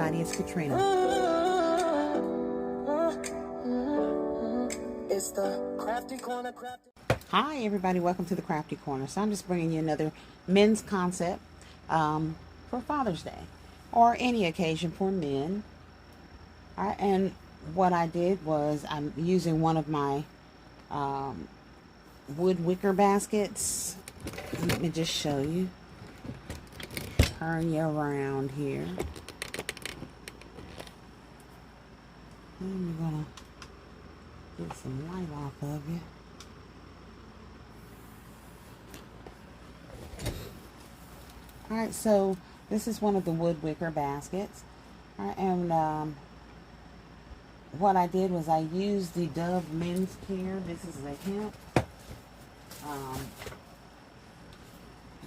everybody, it's Katrina. It's the Crafty Corner. Hi everybody, welcome to the Crafty Corner. So I'm just bringing you another men's concept for Father's Day or any occasion for men. All right, and what I did was I'm using one of my wood wicker baskets. Let me just show you. Turn you around here. And we're gonna get some light off of you. Alright, so this is one of the wood wicker baskets. Alright, and what I did was I used the Dove Men's Care. This is the hemp.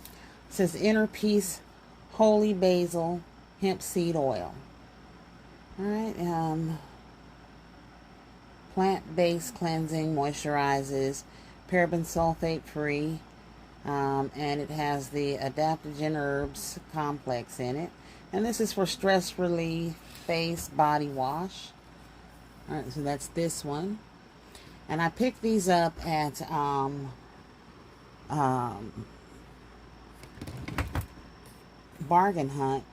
It says Inner Peace Holy Basil Hemp Seed Oil. Alright, plant-based cleansing, moisturizes, paraben sulfate free, and it has the adaptogen herbs complex in it. And this is for stress relief, face, body wash. Alright, so that's this one. And I picked these up at Bargain Hut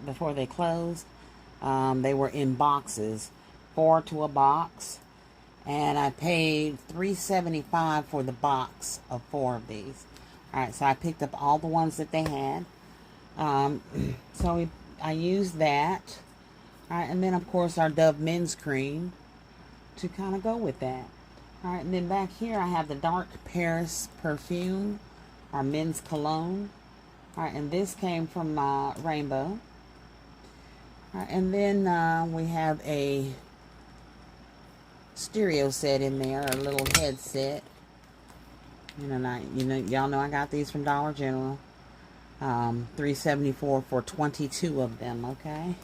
before they closed. They were in boxes, 4 to a box, and I paid $3.75 for the box of 4 of these. Alright, so I picked up all the ones that they had. So I used that. Alright, and then of course our Dove Men's Cream to kind of go with that. Alright, and then back here I have the Dark Paris perfume, our men's cologne. Alright, and this came from Rainbow. Alright, and then we have a stereo set in there, a little headset. Y'all know I got these from Dollar General. $3.74 for 22 of them, okay?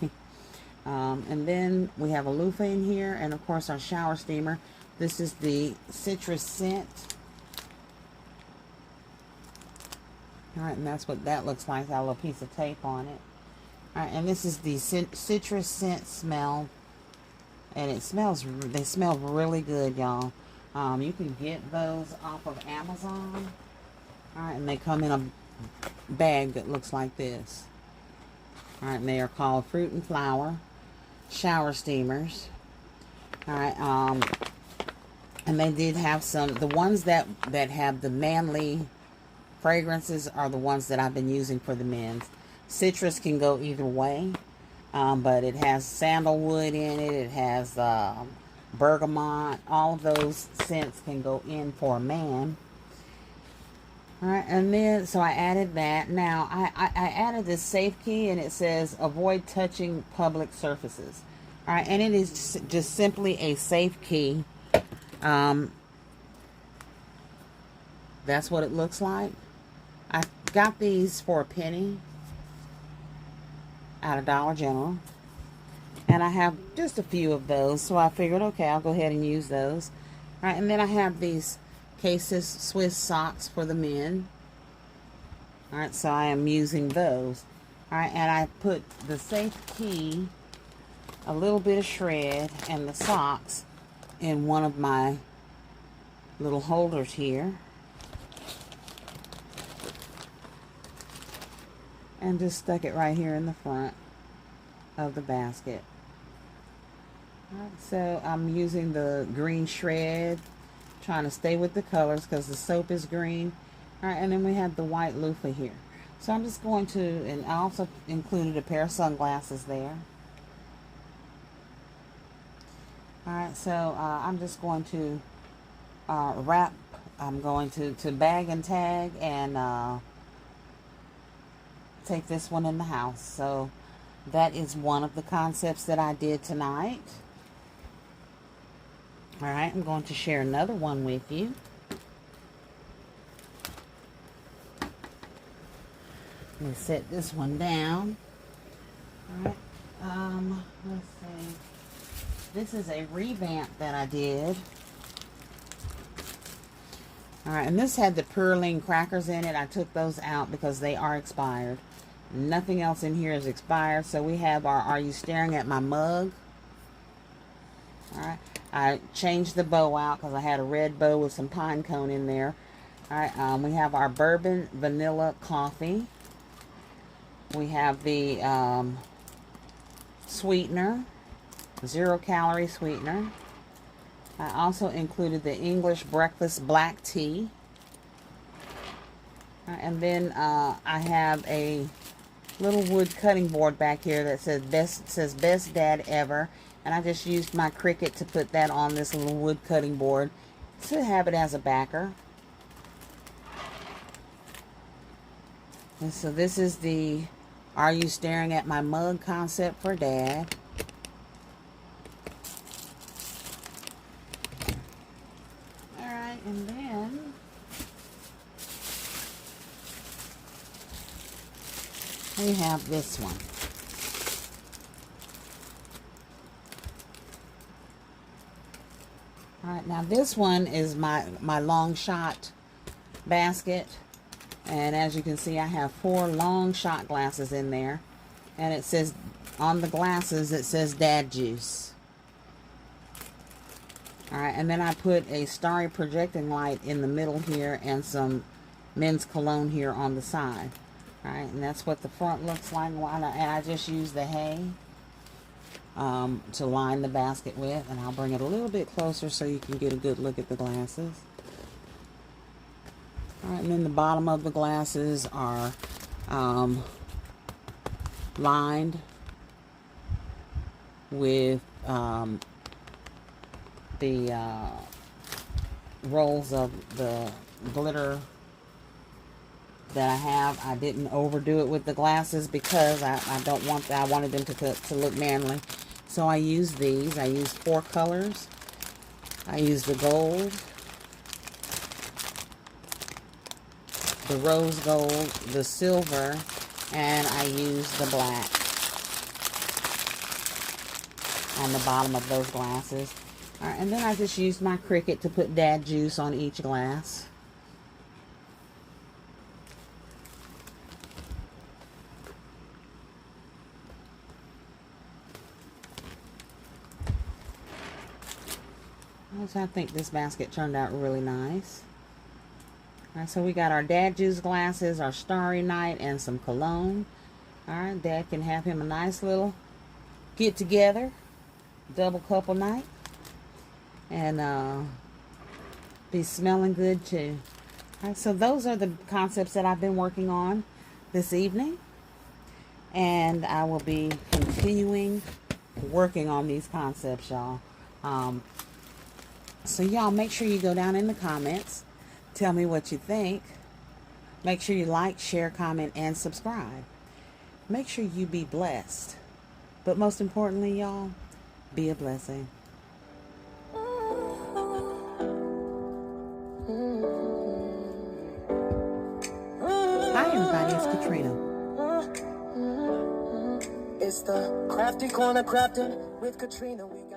And then we have a loofah in here, and of course our shower steamer. This is the citrus scent. Alright, and that's what that looks like. Got a little piece of tape on it. Alright, and this is the citrus scent smell. And they smell really good, y'all. You can get those off of Amazon. Alright, and they come in a bag that looks like this. Alright, and they are called Fruit and Flower shower steamers. Alright, and they did have some, the ones that have the manly fragrances are the ones that I've been using for the men's. Citrus can go either way, but it has sandalwood in it. It has bergamot. All of those scents can go in for a man. Alright, and then, so I added that. Now, I added this safe key, and it says, avoid touching public surfaces. Alright, and it is just simply a safe key. That's what it looks like. I got these for a penny out of Dollar General. And I have just a few of those, so I figured, okay, I'll go ahead and use those. Alright, and then I have these Cases Swiss socks for the men. Alright, so I am using those. Alright, and I put the safe key, a little bit of shred, and the socks in one of my little holders here. And just stuck it right here in the front of the basket. Alright, so I'm using the green shred, trying to stay with the colors because the soap is green. Alright, and then we have the white loofah here. So I'm just going to, and I also included a pair of sunglasses there. Alright, so I'm just going to wrap, I'm going to bag and tag and take this one in the house. So that is one of the concepts that I did tonight. Alright, I'm going to share another one with you. Let me set this one down. Alright, let's see. This is a revamp that I did. Alright, and this had the Purline crackers in it. I took those out because they are expired. Nothing else in here is expired. So we have our Are You Staring at My Mug? Alright. I changed the bow out because I had a red bow with some pine cone in there. Alright. We have our bourbon vanilla coffee. We have the sweetener. 0-calorie sweetener. I also included the English breakfast black tea. And then I have a little wood cutting board back here that says best dad ever, and I just used my Cricut to put that on this little wood cutting board to have it as a backer. And so this is the Are You Staring at My Mug concept for Dad. Alright, and then we have this one. Alright, now this one is my long shot basket. And as you can see, I have 4 long shot glasses in there. And it says, on the glasses, it says Dad Juice. Alright, and then I put a starry projecting light in the middle here and some men's cologne here on the side. Alright, and that's what the front looks like. And I just use the hay to line the basket with. And I'll bring it a little bit closer so you can get a good look at the glasses. Alright, and then the bottom of the glasses are lined with the rolls of the glitter that I have. I didn't overdo it with the glasses because I wanted them to look manly. So I used these. I used 4 colors. I used the gold, the rose gold, the silver, and I used the black on the bottom of those glasses. Alright, and then I just used my Cricut to put Dad Juice on each glass. So I think this basket turned out really nice. Alright, so we got our Dad Juice glasses, our Starry Night, and some cologne. Alright, Dad can have him a nice little get together, double couple night, and be smelling good too. Alright, so those are the concepts that I've been working on this evening, and I will be continuing working on these concepts, y'all. So y'all make sure you go down in the comments, tell me what you think. Make sure you like, share, comment, and subscribe. Make sure you be blessed. But most importantly, y'all, be a blessing. Hi everybody, it's Katrina. It's the crafty corner crafting with Katrina. We got